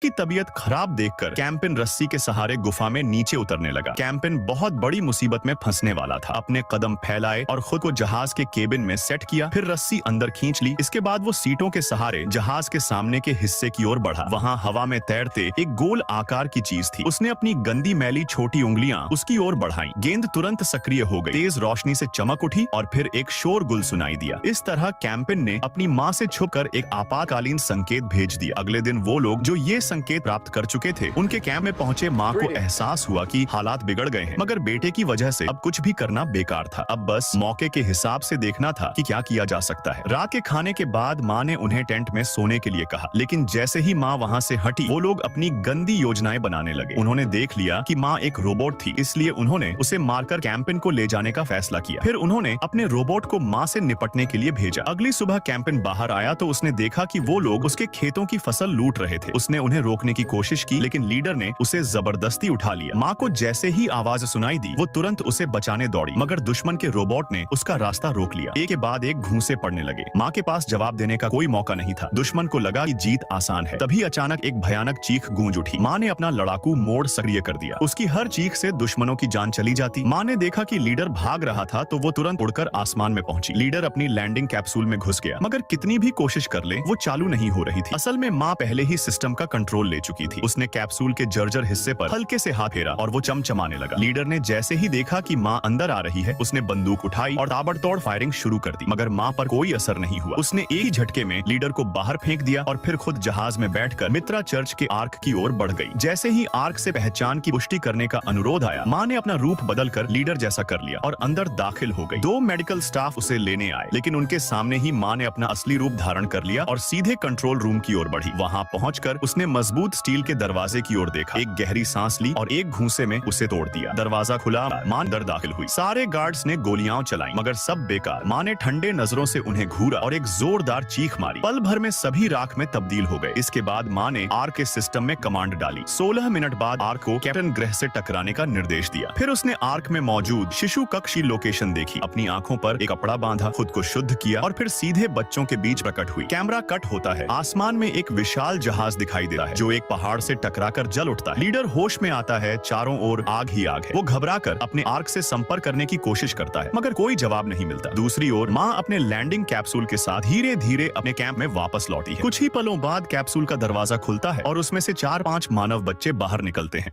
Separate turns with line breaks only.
उसकी तबीयत खराब देखकर कैंपिन रस्सी के सहारे गुफा में नीचे उतरने लगा। कैंपिन बहुत बड़ी मुसीबत में फंसने वाला था। अपने कदम फैलाए और खुद को जहाज के केबिन में सेट किया, फिर रस्सी अंदर खींच ली। इसके बाद वो सीटों के सहारे जहाज के सामने के हिस्से की ओर बढ़ा। वहाँ हवा में तैरते एक गोल आकार की चीज थी। उसने अपनी गंदी मैली छोटी उंगलियां उसकी ओर बढ़ाई। गेंद तुरंत सक्रिय हो गई, तेज रोशनी से चमक उठी और फिर एक शोरगुल सुनाई दिया। इस तरह कैंपिन ने अपनी माँ से छुपकर एक आपातकालीन संकेत भेज दिया। अगले दिन वो लोग जो ये संकेत प्राप्त कर चुके थे, उनके कैंप में पहुंचे माँ को एहसास हुआ कि हालात बिगड़ गए हैं, मगर बेटे की वजह से अब कुछ भी करना बेकार था। अब बस मौके के हिसाब से देखना था कि क्या किया जा सकता है। रात के खाने के बाद माँ ने उन्हें टेंट में सोने के लिए कहा, लेकिन जैसे ही माँ वहाँ से हटी, वो लोग अपनी गंदी योजनाएं बनाने लगे। उन्होंने देख लिया कि माँ एक रोबोट थी, इसलिए उन्होंने उसे मारकर कैंपिन को ले जाने का फैसला किया। फिर उन्होंने अपने रोबोट को माँ से निपटने के लिए भेजा। अगली सुबह कैंपिन बाहर आया तो उसने देखा कि वो लोग उसके खेतों की फसल लूट रहे थे। उसने उन्हें रोकने की कोशिश की, लेकिन लीडर ने उसे जबरदस्ती उठा लिया। माँ को जैसे ही आवाज सुनाई दी, वो तुरंत उसे बचाने दौड़ी, मगर दुश्मन के रोबोट ने उसका रास्ता रोक लिया। एक के बाद एक घूंसे पड़ने लगे। माँ के पास जवाब देने का कोई मौका नहीं था। दुश्मन को लगा कि जीत आसान है। तभी अचानक एक भयानक चीख गूंज उठी। माँ ने अपना लड़ाकू मोड सक्रिय कर दिया। उसकी हर चीख से दुश्मनों की जान चली जाती। माँ ने देखा कि लीडर भाग रहा था तो वो तुरंत उड़कर आसमान में पहुंची। लीडर अपनी लैंडिंग कैप्सूल में घुस गया, मगर कितनी भी कोशिश कर ले वो चालू नहीं हो रही थी। असल में माँ पहले ही सिस्टम का कंट्रोल ले चुकी थी। उसने कैप्सूल के जर्जर हिस्से पर हल्के से हाथ फेरा और वो चमचमाने लगा। लीडर ने जैसे ही देखा कि माँ अंदर आ रही है, उसने बंदूक उठाई और ताबड़तोड़ फायरिंग शुरू कर दी, मगर माँ पर कोई असर नहीं हुआ। उसने एक ही झटके में लीडर को बाहर फेंक दिया और फिर खुद जहाज में बैठकर मित्रा चर्च के आर्क की ओर बढ़ गई। जैसे ही आर्क से पहचान की पुष्टि करने का अनुरोध आया, माँ ने अपना रूप बदलकर लीडर जैसा कर लिया और अंदर दाखिल हो गई। 2 मेडिकल स्टाफ उसे लेने आए, लेकिन उनके सामने ही माँ ने अपना असली रूप धारण कर लिया और सीधे कंट्रोल रूम की ओर बढ़ी। वहाँ पहुंचकर उसने मजबूत स्टील के दरवाजे की ओर देखा, एक गहरी सांस ली और एक घूंसे में उसे तोड़ दिया। दरवाजा खुला, माँ अंदर दाखिल हुई। सारे गार्ड्स ने गोलियां चलाई, मगर सब बेकार। माँ ने ठंडे नजरों से उन्हें घूरा और एक जोरदार चीख मारी। पल भर में सभी राख में तब्दील हो गए। इसके बाद माँ ने आर्क के सिस्टम में कमांड डाली। 16 मिनट बाद आर्क को कैप्टन ग्रह से टकराने का निर्देश दिया। फिर उसने आर्क में मौजूद शिशु कक्ष की लोकेशन देखी, अपनी आंखों पर एक कपड़ा बांधा, खुद को शुद्ध किया और फिर सीधे बच्चों के बीच प्रकट हुई। कैमरा कट होता है। आसमान में एक विशाल जहाज दिखाई देता है जो एक पहाड़ से टकराकर जल उठता है। लीडर होश में आता है, चारों ओर आग ही आग है। वो घबराकर अपने आर्क से संपर्क करने की कोशिश करता है, मगर कोई जवाब नहीं मिलता। दूसरी ओर माँ अपने लैंडिंग कैप्सूल के साथ धीरे धीरे अपने कैंप में वापस लौटी है। कुछ ही पलों बाद कैप्सूल का दरवाजा खुलता है और उसमें से 4-5 मानव बच्चे बाहर निकलते हैं।